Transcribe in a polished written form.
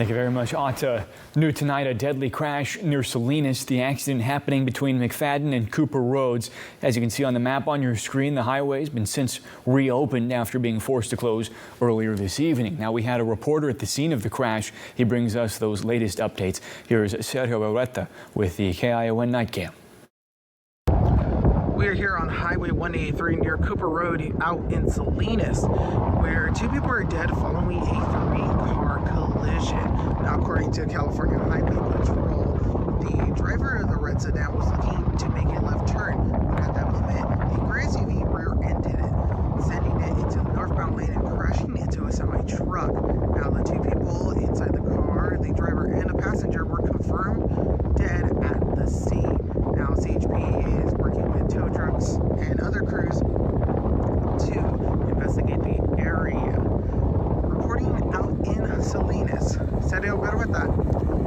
Thank you very much, Atta. New tonight, a deadly crash near Salinas. The accident happening between McFadden and Cooper Roads. As you can see on the map on your screen, the highway has been since reopened after being forced to close earlier this evening. Now, we had a reporter at the scene of the crash. He brings us those latest updates. Here's Sergio Beretta with the KION Night Cam. We are here on Highway 183 near Cooper Road out in Salinas, where two people are dead following a three-car collision. Now, according to California Highway Patrol, the driver of the red sedan was looking to make a left turn, but at that moment, the gray SUV rear-ended it, sending it into the northbound lane and crashing into a semi-truck. Now, the two people inside the car, the driver and the passenger, were confirmed dead at the scene. Now, CHP is working with tow trucks and other crews to investigate the area. Reporting out in Salinas, Sergio Beretta.